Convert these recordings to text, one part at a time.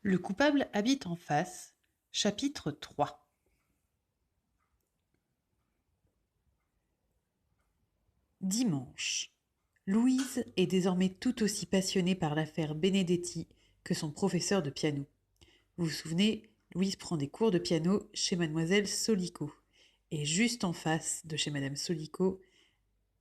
Le coupable habite en face, chapitre 3. Dimanche. Louise est désormais tout aussi passionnée par l'affaire Benedetti que son professeur de piano. Vous vous souvenez, Louise prend des cours de piano chez mademoiselle Solico. Et juste en face de chez madame Solico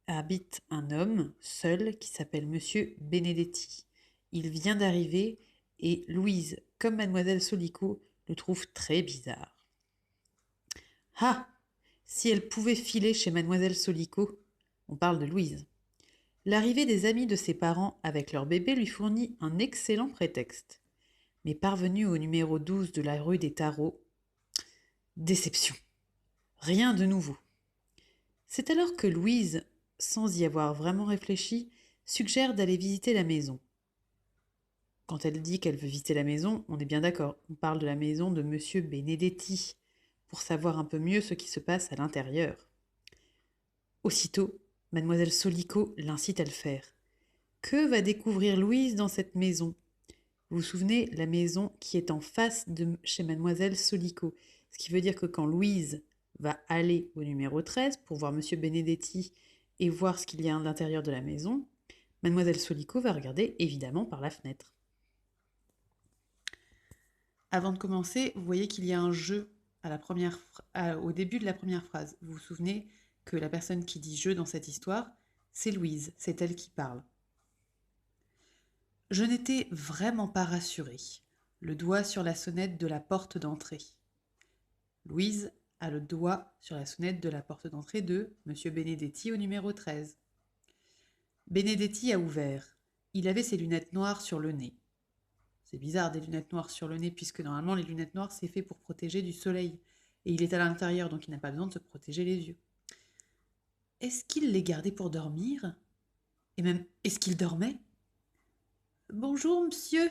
habite un homme seul qui s'appelle monsieur Benedetti. Il vient d'arriver et Louise, comme mademoiselle Solico, le trouve très bizarre. Ah! Si elle pouvait filer chez mademoiselle Solico. On parle de Louise. L'arrivée des amis de ses parents avec leur bébé lui fournit un excellent prétexte. Mais parvenue au numéro 12 de la rue des Tarots, déception. Rien de nouveau. C'est alors que Louise, sans y avoir vraiment réfléchi, suggère d'aller visiter la maison. Quand elle dit qu'elle veut visiter la maison, on est bien d'accord, on parle de la maison de monsieur Benedetti, pour savoir un peu mieux ce qui se passe à l'intérieur. Aussitôt, mademoiselle Solico l'incite à le faire. Que va découvrir Louise dans cette maison? Vous vous souvenez, la maison qui est en face de chez mademoiselle Solico. Ce qui veut dire que quand Louise va aller au numéro 13 pour voir monsieur Benedetti et voir ce qu'il y a à l'intérieur de la maison, mademoiselle Solico va regarder évidemment par la fenêtre. Avant de commencer, vous voyez qu'il y a un jeu au début de la première phrase. Vous vous souvenez que la personne qui dit je dans cette histoire, c'est Louise, c'est elle qui parle. Je n'étais vraiment pas rassurée, le doigt sur la sonnette de la porte d'entrée. Louise a le doigt sur la sonnette de la porte d'entrée de monsieur Benedetti au numéro 13. Benedetti a ouvert. Il avait ses lunettes noires sur le nez. C'est bizarre des lunettes noires sur le nez puisque normalement les lunettes noires c'est fait pour protéger du soleil. Et il est à l'intérieur donc il n'a pas besoin de se protéger les yeux. Est-ce qu'il les gardait pour dormir? Et même, est-ce qu'il dormait? Bonjour monsieur,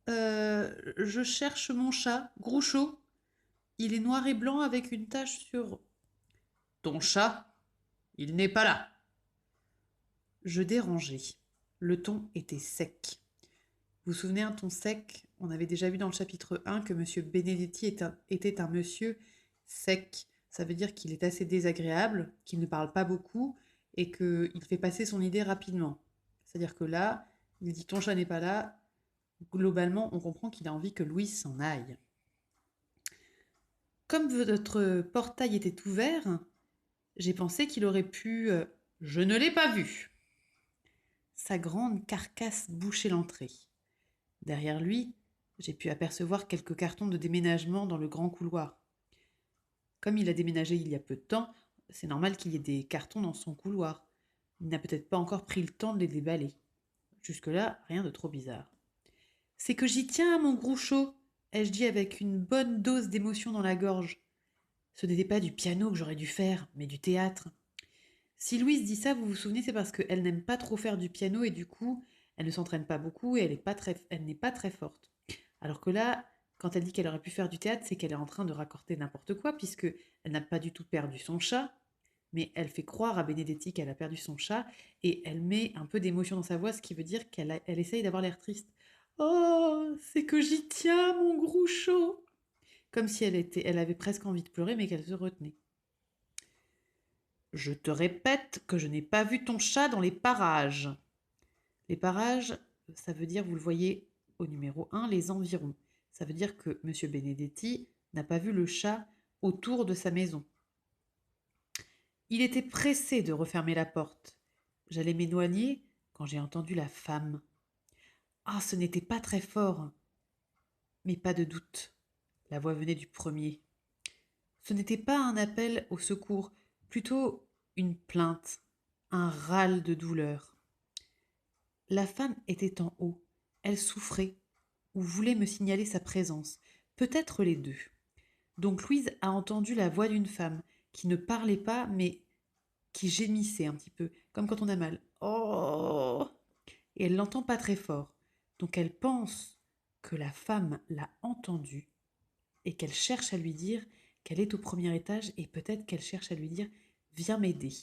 je cherche mon chat, Groucho. Il est noir et blanc avec une tache sur... Ton chat? Il n'est pas là. Je dérangeais. Le ton était sec. Vous vous souvenez, un ton sec, on avait déjà vu dans le chapitre 1 que M. Benedetti était un monsieur sec. Ça veut dire qu'il est assez désagréable, qu'il ne parle pas beaucoup et qu'il fait passer son idée rapidement. C'est-à-dire que là, il dit ton chat n'est pas là. Globalement, on comprend qu'il a envie que Louise s'en aille. Comme votre portail était ouvert, j'ai pensé qu'il aurait pu... Je ne l'ai pas vu. Sa grande carcasse bouchait l'entrée. Derrière lui, j'ai pu apercevoir quelques cartons de déménagement dans le grand couloir. Comme il a déménagé il y a peu de temps, c'est normal qu'il y ait des cartons dans son couloir. Il n'a peut-être pas encore pris le temps de les déballer. Jusque-là, rien de trop bizarre. C'est que j'y tiens, mon Groucho, ai-je dit avec une bonne dose d'émotion dans la gorge. Ce n'était pas du piano que j'aurais dû faire, mais du théâtre. Si Louise dit ça, vous vous souvenez, c'est parce qu'elle n'aime pas trop faire du piano et du coup, elle ne s'entraîne pas beaucoup et elle n'est pas très forte. Alors que là, quand elle dit qu'elle aurait pu faire du théâtre, c'est qu'elle est en train de raconter n'importe quoi, puisque elle n'a pas du tout perdu son chat, mais elle fait croire à Benedetti qu'elle a perdu son chat, et elle met un peu d'émotion dans sa voix, ce qui veut dire elle essaye d'avoir l'air triste. Oh, c'est que j'y tiens, mon Groucho! Comme si elle avait presque envie de pleurer, mais qu'elle se retenait. Je te répète que je n'ai pas vu ton chat dans les parages. Les parages, ça veut dire, vous le voyez au numéro 1, les environs. Ça veut dire que M. Benedetti n'a pas vu le chat autour de sa maison. Il était pressé de refermer la porte. J'allais m'éloigner quand j'ai entendu la femme. Ah, ce n'était pas très fort. Mais pas de doute. La voix venait du premier. Ce n'était pas un appel au secours, plutôt une plainte, un râle de douleur. La femme était en haut. Elle souffrait ou voulait me signaler sa présence, peut-être les deux. Donc Louise a entendu la voix d'une femme qui ne parlait pas mais qui gémissait un petit peu, comme quand on a mal. Oh! Et elle l'entend pas très fort. Donc elle pense que la femme l'a entendue et qu'elle cherche à lui dire qu'elle est au premier étage et peut-être qu'elle cherche à lui dire viens m'aider.